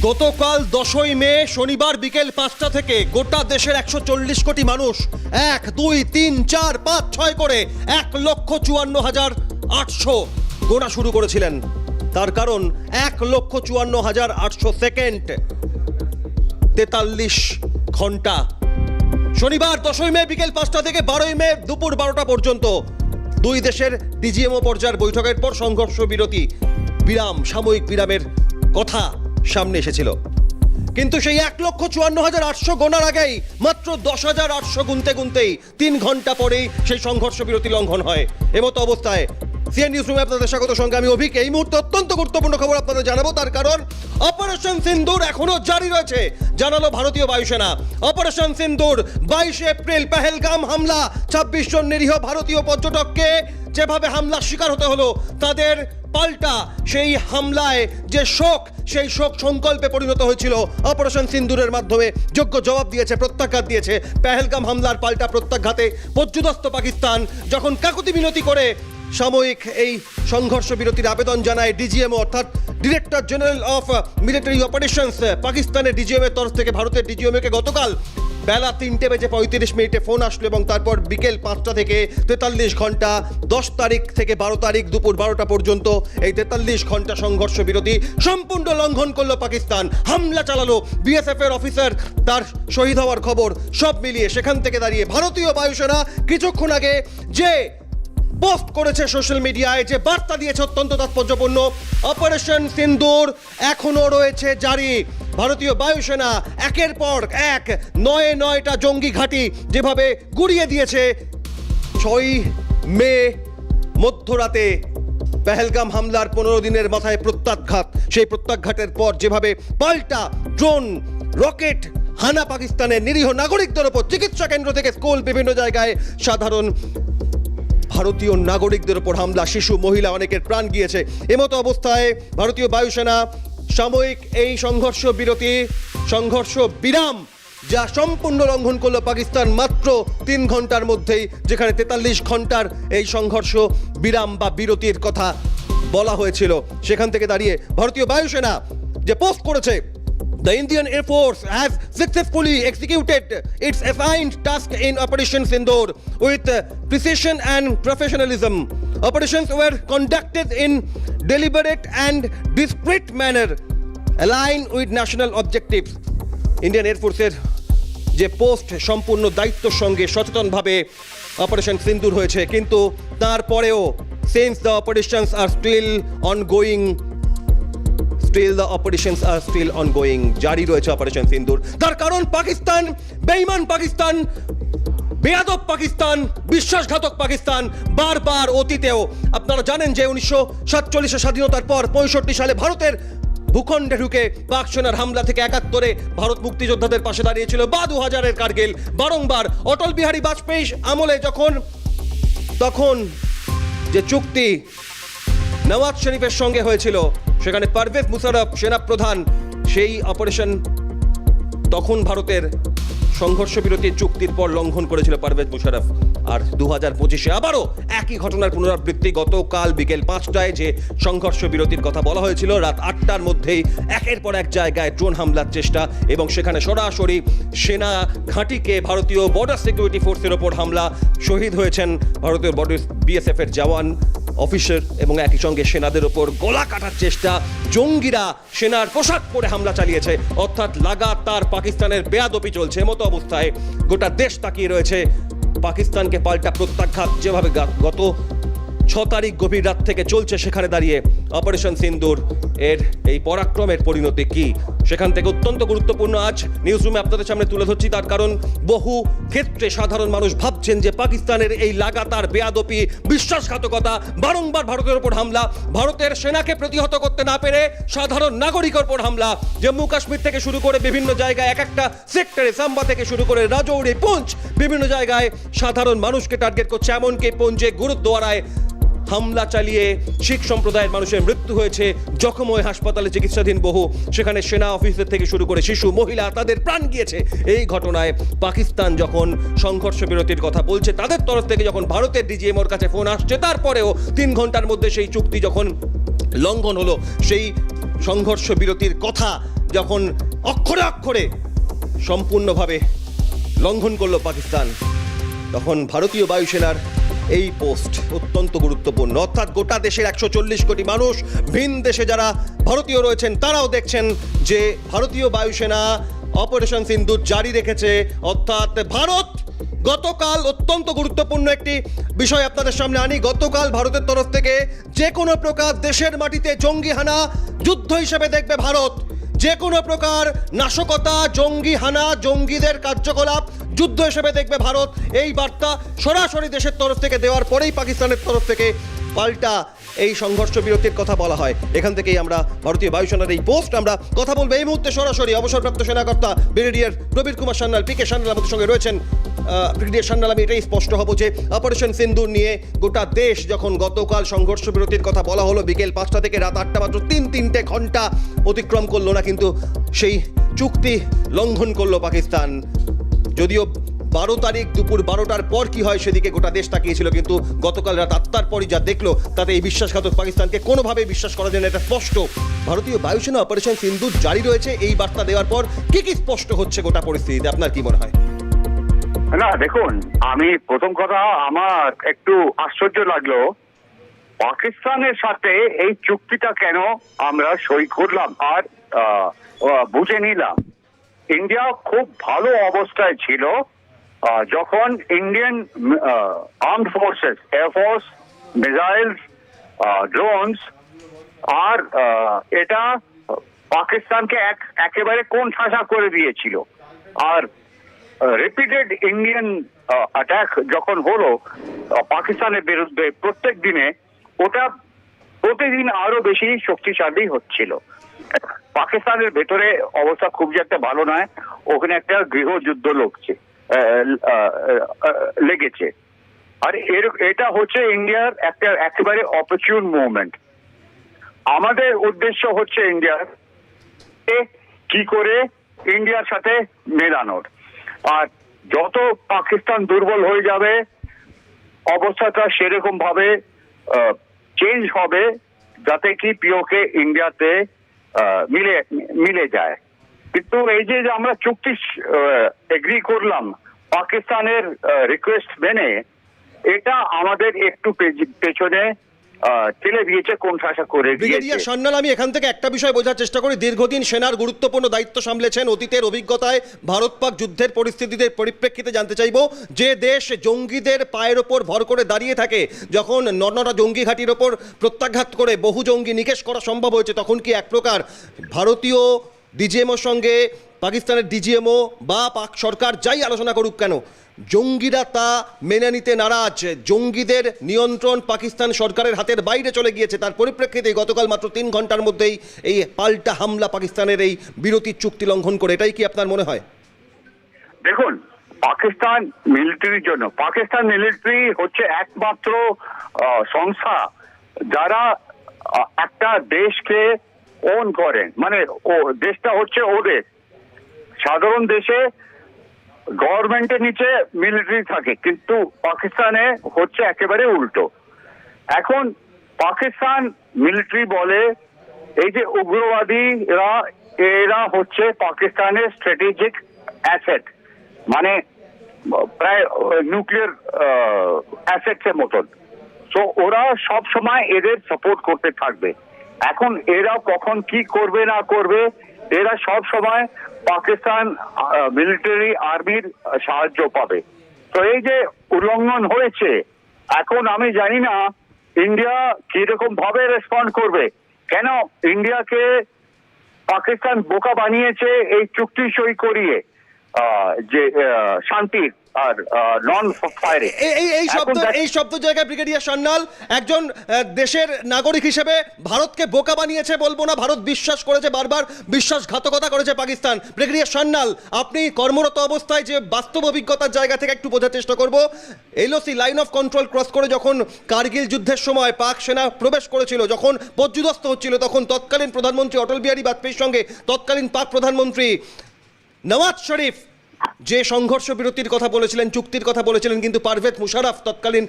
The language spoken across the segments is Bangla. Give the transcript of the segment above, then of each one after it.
গতকাল 10ই মে শনিবার বিকেল 5টা থেকে গোটা দেশের 140 কোটি মানুষ 1, 2, 3, 4, 5, 6 করে 1,54,800 গোনা শুরু করেছিলেন। তার কারণ 1,54,800 সেকেন্ড, 43 ঘন্টা। শনিবার 10ই মে বিকেল 5টা থেকে 12ই মে দুপুর 12টা পর্যন্ত দুই দেশের ডিজিএমও পর্যায়ের বৈঠকের পর সংঘর্ষ বিরতি সাময়িক বিরামের কথা সামনে এসেছিল। কিন্তু সেই 1,54,800 গোনার আগেই মাত্র 10,800 গুনতেই 3 ঘন্টা পরেই সেই সংঘর্ষ বিরতি লঙ্ঘন হয়। এমতো অবস্থায় সিএন নিউজ রুমে আপনাদের স্বাগত। সঙ্গে আমি অভিক। এই মুহূর্তে অত্যন্ত গুরুত্বপূর্ণ খবর আপনাদের জানাবো, তার কারণ অপারেশন সিন্দুর এখনো জারি রয়েছে, জানালো ভারতীয় বায়ুসেনা। অপারেশন সিন্দুর 22 এপ্রিল পেহেলগাম হামলা, 26 জন নিরীহ ভারতীয় পর্যটককে যেভাবে হামলার শিকার হতে হলো, তাদের পাল্টা সেই হামলায় যে শোক, সেই শোক সংকল্পে পরিণত হয়েছিল অপারেশন সিন্দুরের মাধ্যমে যোগ্য জবাব দিয়েছে, প্রত্যাঘাত দিয়েছে। পেহেলগাম হামলার পাল্টা প্রত্যাঘাতে পর্যুদস্ত পাকিস্তান যখন কাকুতি মিনতি করে সাময়িক এই সংঘর্ষ বিরতির আবেদন জানায় ডিজিএমও, অর্থাৎ director general of military operations, পাকিস্তানের ডিজিএমের তরফ থেকে ভারতের ডিজিএমকে গতকাল বেলা 3:35 ফোন আসলো এবং তারপর বিকেল 5টা থেকে 43 ঘন্টা, 10 তারিখ থেকে 12 তারিখ দুপুর 12টা পর্যন্ত এই 43 ঘন্টা সংঘর্ষ বিরতি সম্পূর্ণ লঙ্ঘন করলো পাকিস্তান। হামলা চালালো বিএসএফ এর অফিসার, তার শহীদ হওয়ার খবর, সব মিলিয়ে সেখান থেকে দাঁড়িয়ে ভারতীয় বায়ুসেনা কিছুক্ষণ আগে যে পোস্ট করেছে সোশ্যাল মিডিয়ায়, যে বার্তা দিয়েছে অত্যন্ত তাৎপর্যপূর্ণ। অপারেশন সিন্দুর এখনো রয়েছে জারি। ভারতীয় বায়ুসেনা একের পর এক 9টা জঙ্গি ঘাঁটি যেভাবে গুড়িয়ে দিয়েছে 6ই মে মধ্যরাতে পেহেলগাম হামলার 15 দিনের মাথায় প্রত্যাঘাত, সেই প্রত্যাঘাতের পর যেভাবে পাল্টা ড্রোন, রকেট হানা পাকিস্তানের নিরীহ নাগরিকদের ওপর, চিকিৎসা কেন্দ্র থেকে স্কুল, বিভিন্ন জায়গায় সাধারণ ভারতীয় নাগরিকদের ওপর হামলা, শিশু, মহিলা অনেকের প্রাণ গিয়েছে। এমতো অবস্থায় ভারতীয় বায়ুসেনা সাময়িক এই সংঘর্ষ বিরাম যা সম্পূর্ণ লঙ্ঘন করলো পাকিস্তান মাত্র 3 ঘন্টার মধ্যেই, যেখানে 43 ঘন্টার এই সংঘর্ষ বিরাম বা বিরতির কথা বলা হয়েছিল, সেখান থেকে দাঁড়িয়ে ভারতীয় বায়ুসেনা যে পোস্ট করেছে, The Indian Air Force has successfully executed its assigned task in Operation Sindoor with precision and professionalism. Operations were conducted in deliberate and discreet manner, aligned with national objectives. Indian Air Force's যে পোস্ট সম্পূর্ণ দায়িত্বের সঙ্গে সচেতনভাবে অপারেশন সিন্দুর হয়েছে, কিন্তু তারপরেও since the operations are still ongoing, the operations are still ongoing, জারি রয়েছে অপারেশন সিন্দুর। তার কারণ পাকিস্তান, বেঈমান পাকিস্তান, বেয়াদব পাকিস্তান, বিশ্বাসঘাতক পাকিস্তান বারবার অতীতেও, আপনারা জানেন যে 1947 স্বাধীনতার পর 65 সালে ভারতের ভূখণ্ডে ঢুকে পাক সেনার হামলা থেকে 71-এ ভারত মুক্তিযোদ্ধাদের পাশে দাঁড়িয়েছিল, বা 2000-এর কারগিল, বারংবার অটল বিহারী বাজপেয়ী আমলে তখন যে চুক্তি নওয়াজ শরীফের সঙ্গে হয়েছিল, সেখানে পারভেজ মুশারফ সেনাপ্রধান, সেই অপারেশন তখন ভারতের সংঘর্ষ বিরতির চুক্তির পর লঙ্ঘন করেছিল পারভেজ মুশারফ। আর 2025-এ আবারও একই ঘটনার পুনরাবৃত্তি। গতকাল বিকেল 5টায় যে সংঘর্ষ বিরতির কথা বলা হয়েছিল, রাত 8টার মধ্যেই একের পর এক জায়গায় ড্রোন হামলার চেষ্টা এবং সেখানে সরাসরি সেনা ঘাঁটিকে ভারতীয় বর্ডার সিকিউরিটি ফোর্সের ওপর হামলা, শহীদ হয়েছেন ভারতীয় বর্ডার বিএসএফ এর জওয়ান, অফিসার এবং একই সঙ্গে সেনাদের ওপর গলা কাটার চেষ্টা। জঙ্গিরা সেনার পোশাক পরে হামলা চালিয়েছে, অর্থাৎ লাগাতার পাকিস্তানের বেয়াদবি চলছে। এমতো অবস্থায় গোটা দেশ তাকিয়ে রয়েছে পাকিস্তানকে পাল্টা প্রত্যাঘাত যেভাবে গত 6 তারিখ গভীর রাত থেকে চলছে, সেখানে দাঁড়িয়ে অপারেশন সিন্দুর এর এই পরাক্রমের পরিণতি কি, সেখান থেকে অত্যন্ত গুরুত্বপূর্ণ আজ নিউজ রুমে আপনাদের সামনে তুলে ধরছি। তার কারণ বহু ক্ষেত্রে সাধারণ মানুষ ভাবছেন যে পাকিস্তানের এই লাগাতার বেয়াদবি, বিশ্বাসঘাতকতা, বারংবার ভারতের ওপর হামলা, ভারতের সেনাকে প্রতিহত করতে না পেরে সাধারণ নাগরিকের ওপর হামলা, জম্মু কাশ্মীর থেকে শুরু করে বিভিন্ন জায়গায়, এক একটা সেক্টরে, সাম্বা থেকে শুরু করে রাজৌরি, পুঞ্চ, বিভিন্ন জায়গায় সাধারণ মানুষকে টার্গেট করছে। এমনকি পুঞ্চে গুরুদ্বারায় হামলা চালিয়ে শিখ সম্প্রদায়ের মানুষের মৃত্যু হয়েছে, জখম হয়ে হাসপাতালে চিকিৎসাধীন বহু, সেখানে সেনা অফিসার থেকে শুরু করে শিশু, মহিলা, তাদের প্রাণ গিয়েছে। এই ঘটনায় পাকিস্তান যখন সংঘর্ষ বিরতির কথা বলছে, তাদের তরফ থেকে যখন ভারতের ডিজিএমওর কাছে ফোন আসছে, তারপরেও 3 ঘন্টার মধ্যে সেই চুক্তি যখন লঙ্ঘন হলো, সেই সংঘর্ষ বিরতির কথা যখন অক্ষরে অক্ষরে সম্পূর্ণভাবে লঙ্ঘন করলো পাকিস্তান, তখন ভারতীয় বায়ুসেনার এই পোস্ট অত্যন্ত গুরুত্বপূর্ণ। অর্থাৎ গোটা দেশের 140 কোটি মানুষ, ভিন দেশে যারা ভারতীয় রয়েছেন তারাও দেখছেন যে ভারতীয় বায়ুসেনা অপারেশন সিন্দুর জারি রেখেছে। অর্থাৎ ভারত গতকাল, অত্যন্ত গুরুত্বপূর্ণ একটি বিষয় আপনাদের সামনে আনি, গতকাল ভারতের তরফ থেকে যে কোনো প্রকার দেশের মাটিতে জঙ্গি হানা যুদ্ধ হিসেবে দেখবে ভারত। যে কোনো প্রকার নাশকতা, জঙ্গি হানা, জঙ্গিদের কার্যকলাপ যুদ্ধ হিসেবে দেখবে ভারত। এই বার্তা সরাসরি দেশের তরফ থেকে দেওয়ার পরেই পাকিস্তানের তরফ থেকে পাল্টা এই সংঘর্ষ বিরতির কথা বলা হয়। এখান থেকেই আমরা ভারতীয় বায়ুসেনার এই পোস্ট আমরা কথা বলবো এই মুহূর্তে সরাসরি অবসরপ্রাপ্ত সেনাকর্তা ব্রিগেডিয়ার প্রবীর কুমার সান্যাল, পিকে সান্যাল আমাদের সঙ্গে রয়েছেন। ব্রিগেডিয়ার সান্যাল, আমি এটাই স্পষ্ট হব যে অপারেশন সিন্দুর নিয়ে গোটা দেশ যখন গতকাল সংঘর্ষ বিরতির কথা বলা হলো বিকেল 5টা থেকে রাত 8টা, মাত্র তিনটে ঘন্টা অতিক্রম করলো না, কিন্তু সেই চুক্তি লঙ্ঘন করলো পাকিস্তান। যদিও 12 তারিখ দুপুর 12টার পর কি হয় সেদিকে গোটা দেশ তাকিয়েছিল, কিন্তু গতকাল রাত 8টার পরই যা দেখলো তাতে এই বিশ্বাসঘাতক পাকিস্তানকে কোনোভাবেই বিশ্বাস করা যায় না, এটা স্পষ্ট। ভারতীয় বায়ুসেনা অপারেশন সিন্দুর জারি রয়েছে, এই বার্তা দেওয়ার পর কি স্পষ্ট হচ্ছে গোটা পরিস্থিতিতে, আপনার কি মনে হয়? না দেখুন, আমি প্রথম কথা আমার একটু আশ্চর্য লাগলো পাকিস্তানের সাথে এই চুক্তিটা কেন আমরা সই করলাম আর বুঝে নিলাম। ইন্ডিয়া খুব ভালো অবস্থায় ছিল যখন Indian armed forces, air force, missiles, drones আর এটা পাকিস্তানকে একেবারে কোণঠাসা করে দিয়েছিল। আর রিপিটেড ইন্ডিয়ান অ্যাটাক যখন হলো পাকিস্তানের বিরুদ্ধে প্রত্যেক দিনে, ওটা প্রতিদিন আরো বেশি শক্তিশালী হচ্ছিল। পাকিস্তানের ভেতরে অবস্থা খুব যে একটা ভালো নয়, ওখানে একটা গৃহযুদ্ধ লেগেছে। আর এটা হচ্ছে ইন্ডিয়ার একটা একেবারে অপরচুন মুভমেন্ট। আমাদের উদ্দেশ্য হচ্ছে ইন্ডিয়ার কি করে ইন্ডিয়ার সাথে মেলানোর। আর যত পাকিস্তান দুর্বল হয়ে যাবে অবস্থাটা সেরকম ভাবে চেঞ্জ হবে যাতে কি পিওকে ইন্ডিয়াতে মিলে যায়। কিন্তু এই যে আমরা চুক্তি এগ্রি করলাম পাকিস্তানের রিকোয়েস্ট মেনে, এটা আমাদের একটু পেছনে ঠেলে দিয়েছে, কোণঠাসা করে দিয়েছে। ব্রিগেডিয়ার সান্যাল, আমি এখান থেকে একটা বিষয় বোঝার চেষ্টা করি, দীর্ঘদিন সেনার গুরুত্বপূর্ণ দায়িত্ব সামলেছেন, অতীতের অভিজ্ঞতায় ভারত পাক যুদ্ধের পরিস্থিতিদের পরিপ্রেক্ষিতে জানতে চাইব, যে দেশ জঙ্গিদের পায়ের ওপর ভর করে দাঁড়িয়ে থাকে, যখন নটা জঙ্গি ঘাঁটির ওপর প্রত্যাঘাত করে বহু জঙ্গি নিকেশ করা সম্ভব হয়েছে, তখন কি এক প্রকার ভারতীয় ডিজিএমওর সঙ্গে পাকিস্তানের ডিজিএমও বা পাক সরকার যাই আলোচনা করুক কেন, জঙ্গিরা তা মেনে নিতে নারাজ। জঙ্গিদের নিয়ন্ত্রণ পাকিস্তান সরকারের হাতের বাইরে চলে গিয়েছে। তার পরিপ্রেক্ষিতে গতকাল মাত্র 3 ঘন্টার মধ্যেই এই পাল্টা হামলা পাকিস্তানের এই বিরতির চুক্তি লঙ্ঘন করে, এটাই কি আপনার মনে হয়? দেখুন, পাকিস্তান মিলিটারির জন্য, পাকিস্তান মিলিটারি হচ্ছে একমাত্র সংস্থা যারা একটা দেশকে ওন করেন, মানে ও দেশটা হচ্ছে ওদের। সাধারণ দেশে গভর্নমেন্টের নিচে মিলিটারি থাকে, কিন্তু পাকিস্তানে হচ্ছে একেবারে উল্টো। এখন পাকিস্তান মিলিটারি বলে এই যে উগ্রবাদীরা, এরা হচ্ছে পাকিস্তানের স্ট্র্যাটেজিক অ্যাসেট, মানে প্রায় নিউক্লিয়ার অ্যাসেটস এর মতন। তো ওরা সব সময় এদের সাপোর্ট করতে থাকবে। এখন এরা কখন কি করবে না করবে, এরা সব সময় পাকিস্তান মিলিটারি আর্মির সাহায্য পাবে। তো এই যে উল্লঙ্ঘন হয়েছে, এখন আমি জানি না ইন্ডিয়া কিরকম ভাবে রেসপন্ড করবে। কেন ইন্ডিয়াকে পাকিস্তান বোকা বানিয়েছে এই চুক্তি সই করিয়ে, যে শান্তির আর নন ফায়ারিং। এই শব্দ জায়গায় ব্রিগেডিয়ার সান্যাল, একজন দেশের নাগরিক হিসেবে ভারতকে বোকা বানিয়েছে বলবো না, ভারত বিশ্বাস করেছে, বারবার বিশ্বাসঘাতকতা করেছে পাকিস্তান। ব্রিগেডিয়ার সান্যাল, আপনি কর্মরত অবস্থায় যে বাস্তব অভিজ্ঞতার জায়গা থেকে একটু বোঝার চেষ্টা করব, LOC line of control cross করে যখন কার্গিল যুদ্ধের সময় পাক সেনা প্রবেশ করেছিল, যখন পর্যুদস্ত হচ্ছিল, তখন তৎকালীন প্রধানমন্ত্রী অটল বিহারী বাজপেয়ীর সঙ্গে তৎকালীন পাক প্রধানমন্ত্রী নওয়াজ শরীফ যে সংঘর্ষ বিরতির কথা বলেছিলেন, চুক্তির কথা বলেছিলেন, কিন্তু পারভেজ মুশারফ তৎকালীন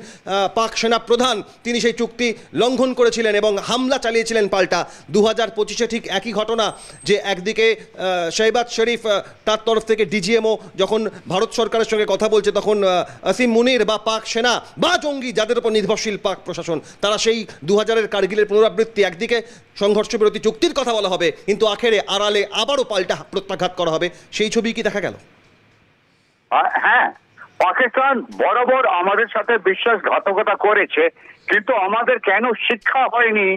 পাক সেনা প্রধান তিনি সেই চুক্তি লঙ্ঘন করেছিলেন এবং হামলা চালিয়েছিলেন পাল্টা। 2025-এ ঠিক একই ঘটনা, যে একদিকে শেহবাজ শরীফ তার তরফ থেকে ডিজিএমও যখন ভারত সরকারের সঙ্গে কথা বলছে, তখন আসিম মুনির বা পাক সেনা বা জঙ্গি যাদের উপর নির্ভরশীল পাক প্রশাসন, তারা সেই 2000-এর কারগিলের পুনরাবৃত্তি, একদিকে সংঘর্ষ বিরতি চুক্তির কথা বলা হবে, কিন্তু আখেরে আড়ালে আবারও পাল্টা প্রত্যাঘাত করা হবে। সেই ছবি কি দেখা গেল? হ্যাঁ, পাকিস্তান বরাবর আমাদের সাথে বিশ্বাসঘাতকতা করেছে, কিন্তু আমাদের কেন শিক্ষা হয়নি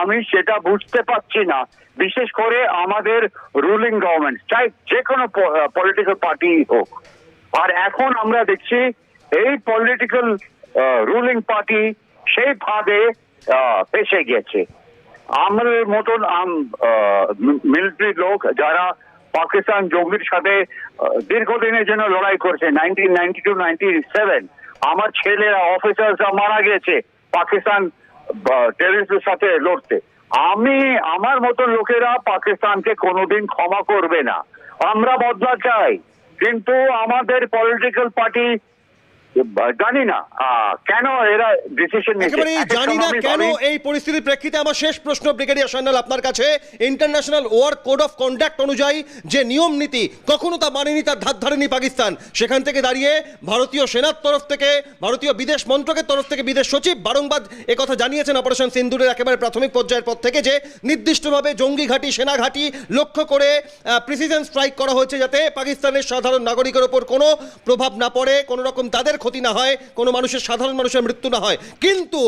আমি সেটা বুঝতে পারছি না। বিশেষ করে আমাদের রুলিং গভর্নমেন্ট, চাই যে কোনো পলিটিক্যাল পার্টি হোক। আর এখন আমরা দেখছি এই পলিটিক্যাল রুলিং পার্টি সেই ফাঁদে ফেসে গেছে। আমাদের মতন মিলিটারি লোক যারা পাকিস্তান জঙ্গির সাথে দীর্ঘদিনের জন্য লড়াই করছে, 1992-97 আমার ছেলেরা অফিসাররা মারা গেছে পাকিস্তান টেররিস্টের সাথে লড়তে। আমার মতন লোকেরা পাকিস্তানকে কোনোদিন ক্ষমা করবে না। আমরা বদলা চাই, কিন্তু আমাদের পলিটিক্যাল পার্টি জানি না কেন এরা ডিসিশন একেবারে জানি না কেন এই পরিস্থিতির প্রেক্ষিতে আমার শেষ প্রশ্ন ব্রিগেডিয়ার সান্যাল আপনার কাছে, international war code of conduct অনুযায়ী যে নিয়ম নীতি কখনো তা মানেনি, তার ধার ধারেনি পাকিস্তান, সেখান থেকে দাঁড়িয়ে ভারতীয় সেনার তরফ থেকে, ভারতীয় বিদেশ মন্ত্রকের তরফ থেকে বিদেশ সচিব বারংবার একথা জানিয়েছেন অপারেশন সিন্দুরের একেবারে প্রাথমিক পর্যায়ের পর থেকে, যে নির্দিষ্টভাবে জঙ্গি ঘাঁটি, সেনা ঘাঁটি লক্ষ্য করে প্রিসিশন স্ট্রাইক করা হয়েছে, যাতে পাকিস্তানের সাধারণ নাগরিকের ওপর কোনো প্রভাব না পড়ে, কোনো রকম তাদের ক্ষতি না হয়, কোনো সাধারণ মানুষের মৃত্যু না হয়। কিন্তু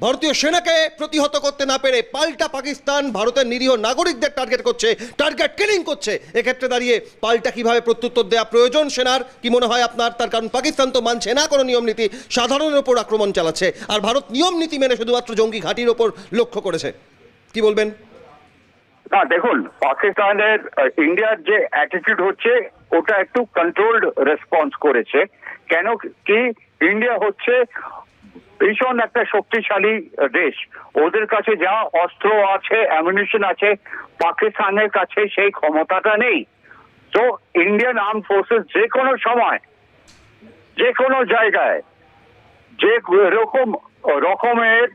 ভারতীয় সেনাকে প্রতিহত করতে না পেরে পাল্টা পাকিস্তান ভারতের নিরীহ নাগরিকদের টার্গেট করছে, টার্গেট কিলিং করছে। এক্ষেত্রে দাঁড়িয়ে পাল্টা কিভাবে প্রত্যুত্তর দেওয়া প্রয়োজন সেনার, কি মনে হয় আপনার? তার কারণ পাকিস্তান তো মানছে না কোনো নিয়ম নীতি, সাধারণের ওপর আক্রমণ চালাচ্ছে, আর ভারত নিয়ম নীতি মেনে শুধুমাত্র জঙ্গি ঘাঁটির ওপর লক্ষ্য করেছে। কি বলবেন? না দেখুন, পাকিস্তানের ইন্ডিয়ার যে অ্যাটিটিউড হচ্ছে ওটা একটু কন্ট্রোলড রেসপন্স করেছে। কেন কি, ইন্ডিয়া হচ্ছে ভীষণ একটা শক্তিশালী দেশ, ওদের কাছে যা অস্ত্র আছে, অ্যামিউনিশন আছে, পাকিস্তানের কাছে সেই ক্ষমতাটা নেই। তো ইন্ডিয়ান আর্ম ফোর্সেস যে কোনো সময়, যে কোনো জায়গায়, যে রকমের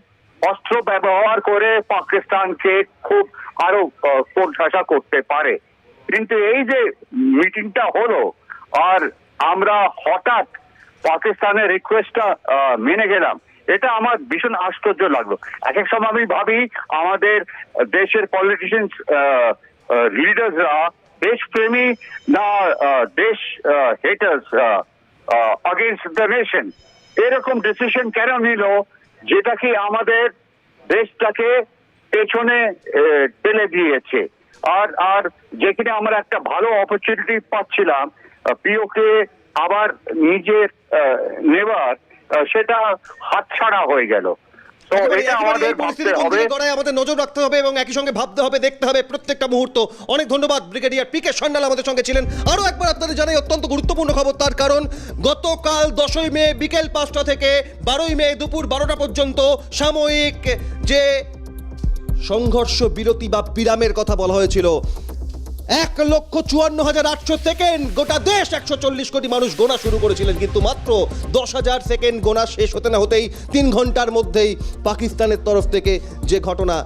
অস্ত্র ব্যবহার করে পাকিস্তানকে খুব আরো কোণঠাসা করতে পারে। কিন্তু এই যে মিটিংটা হলো আর আমরা হঠাৎ পাকিস্তানের রিকোয়েস্টটা মেনে গেলাম, এটা আমার ভীষণ আশ্চর্য লাগলো। এক এক সময় আমি ভাবি আমাদের দেশের পলিটিশিয়ানস, লিডার্সরা দেশপ্রেমী না দেশ হেটার্স অগেনস্ট দ্য নেশন, এরকম ডিসিশন কেন নিল, যেটা কি আমাদের দেশটাকে পেছনে ঠেলে দিয়েছে। আর যেখানে আমরা একটা ভালো অপরচুনিটি পাচ্ছিলাম পিওকে আবার নিজের নেবার, সেটা হাতছাড়া হয়ে গেল। তো এটা আমাদের ভাবতে হবে, আমাদের নজর রাখতে হবে এবং একই সঙ্গে ভাবতে হবে, দেখতে হবে প্রত্যেকটা মুহূর্ত। অনেক ধন্যবাদ ব্রিগেডিয়ার পি.কে. সান্যাল আমাদের সঙ্গে ছিলেন। আরও একবার আপনাদের জানাই অত্যন্ত গুরুত্বপূর্ণ খবর, তার কারণ গতকাল 10ই মে বিকেল 5টা থেকে 12ই মে দুপুর 12টা পর্যন্ত সাময়িক যে সংঘর্ষ বিরতি বা বিরামের কথা বলা হয়েছিল, 1,54,800 সেকেন্ড গোটা দেশ 140 কোটি মানুষ গোনা শুরু করেছিলেন, কিন্তু মাত্র 10,000 সেকেন্ড গোনা শেষ হতে না হতেই 3 ঘন্টার মধ্যেই পাকিস্তানের তরফ থেকে যে ঘটনা,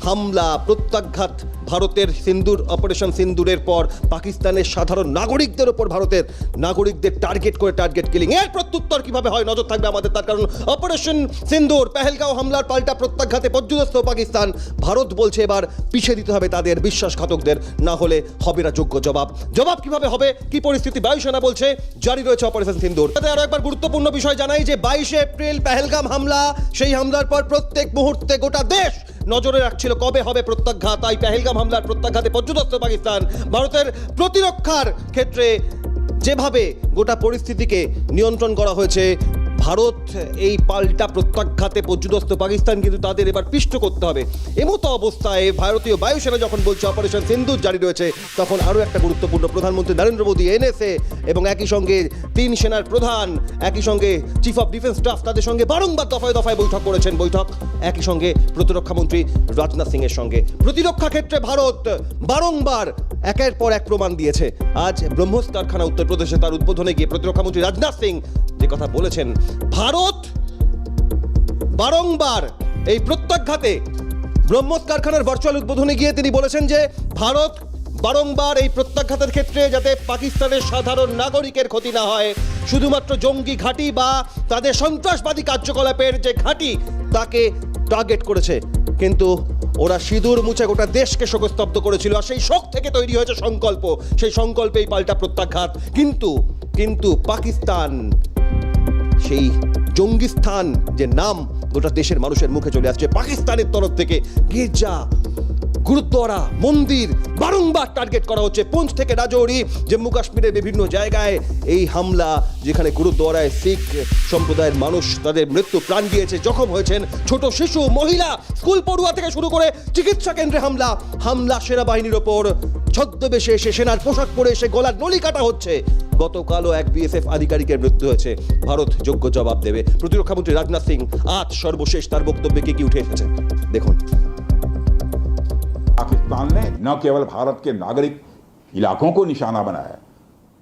হামলা, প্রত্যাঘাত, ভারতের সিন্দুর অপারেশন সিন্দুরের পর পাকিস্তানের সাধারণ নাগরিকদের ওপর ভারতের নাগরিকদের টার্গেট করে টার্গেট কিলিং, এর প্রত্যুত্তর কিভাবে হয় নজর থাকবে আমাদের। তার কারণ অপারেশন সিন্দুর, পেহেলগাঁও হামলার পাল্টা প্রত্যাঘাতে পর্যুদস্ত পাকিস্তান। ভারত বলছে এবার পিছিয়ে দিতে হবে তাদের বিশ্বাসঘাতকদের, না হলে হবে না যোগ্য জবাব। জবাব কিভাবে হবে, কি পরিস্থিতি বায়ুসেনা বলছে, জারি রয়েছে অপারেশন সিন্দুর। তাতে আরো একবার গুরুত্বপূর্ণ বিষয় জানাই যে 22 এপ্রিল পেহেলগাম হামলা, সেই হামলার পর প্রত্যেক মুহূর্তে গোটা দেশ নজরে রাখছিল কবে হবে প্রত্যাঘাত। তাই পেহেলগাম হামলার প্রত্যাঘাতে পর্যুদস্ত পাকিস্তান। ভারতের প্রতিরক্ষার ক্ষেত্রে যেভাবে গোটা পরিস্থিতিকে নিয়ন্ত্রণ করা হয়েছে, ভারত এই পাল্টা প্রত্যাঘাতে পর্যুদস্ত পাকিস্তান কিন্তু তাদের এবার পিষ্ট করতে হবে। এমতো অবস্থায় ভারতীয় বায়ুসেনা যখন বলছে অপারেশন সিন্দুর জারি রয়েছে, তখন আরও একটা গুরুত্বপূর্ণ প্রধানমন্ত্রী নরেন্দ্র মোদী, এনএসএ এবং একই সঙ্গে 3 সেনার প্রধান, একই সঙ্গে চিফ অফ ডিফেন্স স্টাফ তাদের সঙ্গে বারংবার দফায় দফায় বৈঠক করেছেন। একই সঙ্গে প্রতিরক্ষা মন্ত্রী রাজনাথ সিং এর সঙ্গে প্রতিরক্ষা ক্ষেত্রে ভারত বারংবার একের পর এক প্রমাণ দিয়েছে। আজ ব্রহ্মোস কারখানা উত্তরপ্রদেশে তার উদ্বোধনে গিয়ে প্রতিরক্ষা মন্ত্রী রাজনাথ সিং যে কথা বলেছেন, ভারত বারংবার এই প্রত্যাঘাতে ব্রহ্মোস কারখানার ভার্চুয়াল উদ্বোধনে গিয়ে তিনি বলেছেন যে ভারত বারংবার এই প্রত্যাঘাতের ক্ষেত্রে যাতে পাকিস্তানের সাধারণ নাগরিকের ক্ষতি না হয়, শুধুমাত্র জঙ্গি ঘাঁটি বা তাদের সন্ত্রাসবাদী কার্যকলাপের যে ঘাঁটি তাকে টার্গেট করেছে, কিন্তু ওরা সিঁদুর মুছে গোটা দেশকে শোকস্তব্ধ করেছিল। আর সেই শোক থেকে তৈরি হয়েছে সংকল্প, সেই সংকল্পেই পাল্টা প্রত্যাঘাত। কিন্তু পাকিস্তান সেই জঙ্গিস্তান যে নাম গোটা দেশের মানুষের মুখে চলে আসছে, পাকিস্তানের তরফ থেকে গির্জা, গুরুদ্বারা, মন্দির বারংবার টার্গেট করা হচ্ছে। পুঞ্চ থেকে রাজৌরি, জম্মু কাশ্মীরের বিভিন্ন জায়গায় এই হামলা, যেখানে গুরুদ্বারায় শিখ সম্প্রদায়ের মানুষ তাদের মৃত্যু প্রাণ দিয়েছে, জখম হয়েছেন ছোট শিশু, মহিলা, স্কুল পড়ুয়া থেকে শুরু করে চিকিৎসা কেন্দ্রে হামলা সেনাবাহিনীর ওপর ছদ্মবেশে এসে সেনার পোশাক পরে এসে গলার নলি কাটা হচ্ছে। গতকালও এক বিএসএফ আধিকারিকের মৃত্যু হয়েছে। ভারত যোগ্য জবাব দেবে। প্রতিরক্ষামন্ত্রী রাজনাথ সিং আজ সর্বশেষ তার বক্তব্যে কি উঠে এসেছে দেখুন। पाकिस्तान ने न केवल भारत के नागरिक इलाकों को निशाना बनाया,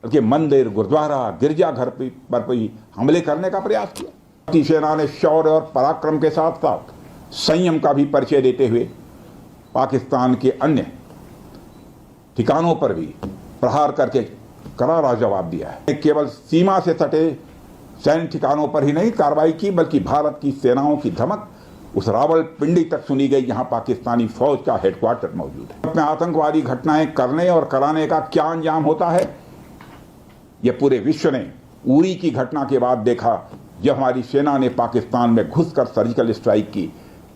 बल्कि मंदिर, गुरुद्वारा, गिरजाघर पर भी हमले करने का प्रयास किया। भारतीय सेना ने शौर्य और पराक्रम के साथ साथ संयम का भी परिचय देते हुए पाकिस्तान के अन्य ठिकानों पर भी प्रहार करके करारा जवाब दिया है। केवल सीमा से सटे सैन्य ठिकानों पर ही नहीं कार्रवाई की, बल्कि भारत की सेनाओं की धमक उस रावलपिंडी तक सुनी गई जहां पाकिस्तानी फौज का हेडक्वार्टर मौजूद है। अपने आतंकवादी घटनाएं करने और कराने का क्या अंजाम होता है, यह पूरे विश्व ने उरी की घटना के बाद देखा, जब हमारी सेना ने पाकिस्तान में घुसकर सर्जिकल स्ट्राइक की।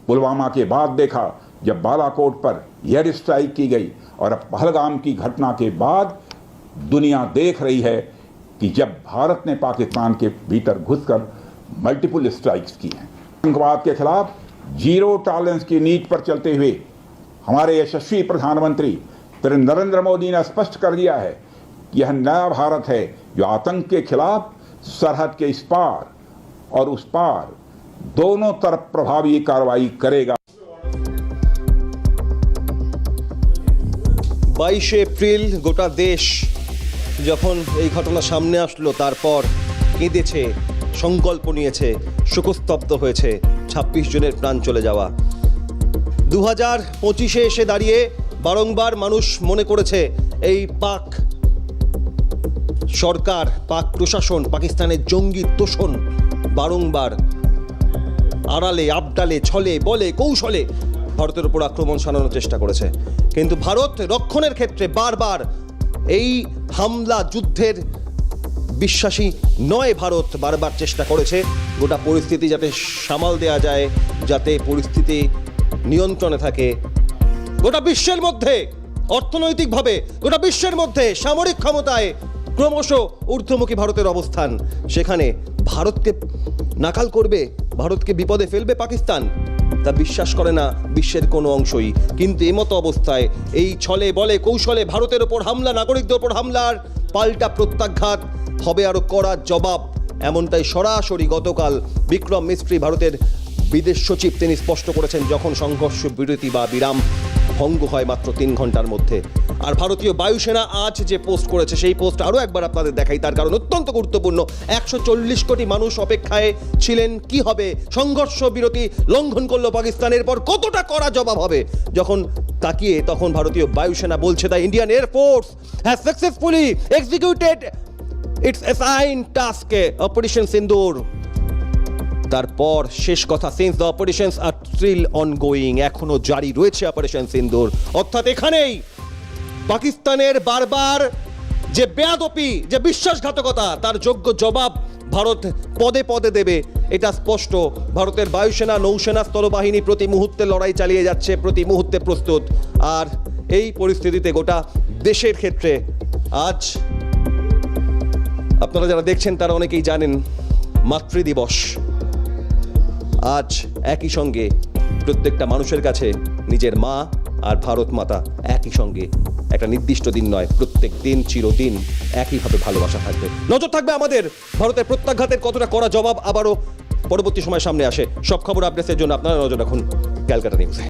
पुलवामा के बाद देखा जब बालाकोट पर एयर स्ट्राइक की गई, और अब पहलगाम की घटना के बाद दुनिया देख रही है कि जब भारत ने पाकिस्तान के भीतर घुसकर मल्टीपल स्ट्राइक्स की हैं। आतंकवाद के खिलाफ जीरो टॉलरेंस की नीति पर चलते हुए हमारे यशस्वी प्रधानमंत्री श्री नरेंद्र मोदी ने स्पष्ट कर दिया है कि यह नया भारत है जो आतंक के खिलाफ सरहद के इस पार और उस पार दोनों तरफ प्रभावी कार्रवाई करेगा। 22 এপ্রিল গোটা দেশ যখন এই ঘটনা সামনে আসলো, তারপর কেঁদেছে, সংকল্প নিয়েছে, শোকস্তব্ধ হয়েছে 26 জনের প্রাণ চলে যাওয়া। 2025-এ এসে দাঁড়িয়ে বারংবার মানুষ মনে করেছে এই পাক সরকার, পাক প্রশাসন পাকিস্তানের জঙ্গি তোষণ বারংবার আড়ালে, আবডালে, ছলে, বলে, কৌশলে ভারতের উপর আক্রমণ সানানোর চেষ্টা করেছে। কিন্তু ভারত রক্ষণের ক্ষেত্রে বারবার এই হামলা যুদ্ধের বিশ্বাসী নয়। ভারত বারবার চেষ্টা করেছে গোটা পরিস্থিতি যাতে সামাল দেওয়া যায়, যাতে পরিস্থিতি নিয়ন্ত্রণে থাকে। গোটা বিশ্বের মধ্যে অর্থনৈতিকভাবে, গোটা বিশ্বের মধ্যে সামরিক ক্ষমতায় ক্রমশ ঊর্ধ্বমুখী ভারতের অবস্থান, সেখানে ভারতকে নাকাল করবে, ভারতকে বিপদে ফেলবে পাকিস্তান, তা বিশ্বাস করে না বিশ্বের কোনো অংশই। কিন্তু এমতো অবস্থায় এই ছলে, বলে, কৌশলে ভারতের ওপর হামলা, নাগরিকদের ওপর হামলার পাল্টা প্রত্যাঘাত হবে আরও কড়া জবাব, এমনটাই সরাসরি গতকাল বিক্রম মিস্ত্রি, ভারতের বিদেশ সচিব, তিনি স্পষ্ট করেছেন যখন সংঘর্ষ বিরতি বা বিরাম ভঙ্গ হয় মাত্র 3 ঘন্টার মধ্যে। আর ভারতীয় বায়ুসেনা আজ যে পোস্ট করেছে, সেই পোস্ট আরও একবার আপনাদের দেখাই, তার কারণ অত্যন্ত গুরুত্বপূর্ণ। 140 কোটি মানুষ অপেক্ষায় ছিলেন কি হবে, সংঘর্ষ বিরতি লঙ্ঘন করলো পাকিস্তানের পর কতটা কড়া জবাব হবে। যখন তাকিয়ে তখন ভারতীয় বায়ুসেনা বলছে, the Indian air force has successfully executed its assigned task operation Sindoor. তারপর শেষ কথা, since the operations are still ongoing, এখনো জারি রয়েছে অপারেশন সিন্দুর। অর্থাৎ এখানেই পাকিস্তানের বারবার যে বেয়াদপি, যে বিশ্বাসঘাতকতা, তার যোগ্য জবাব ভারত পদে পদে দেবে, এটা স্পষ্ট। ভারতের বায়ুসেনা, নৌসেনা, স্থলবাহিনী প্রতি মুহূর্তে লড়াই চালিয়ে যাচ্ছে, প্রতি মুহূর্তে প্রস্তুত। আর এই পরিস্থিতিতে গোটা দেশের ক্ষেত্রে আজ আপনারা যারা দেখছেন তারা অনেকেই জানেন মাতৃদিবস। আজ একই সঙ্গে প্রত্যেকটা মানুষের কাছে নিজের মা আর ভারত মাতা একই সঙ্গে, একটা নির্দিষ্ট দিন নয়, প্রত্যেক দিন চিরদিন একইভাবে ভালোবাসা থাকবে। নজর থাকবে আমাদের ভারতের প্রত্যাঘাতের কতটা কড়া জবাব আবারও পরবর্তী সময় সামনে আসে। সব খবর আপডেটসের জন্য আপনারা নজর রাখুন ক্যালকাটা নিউজে।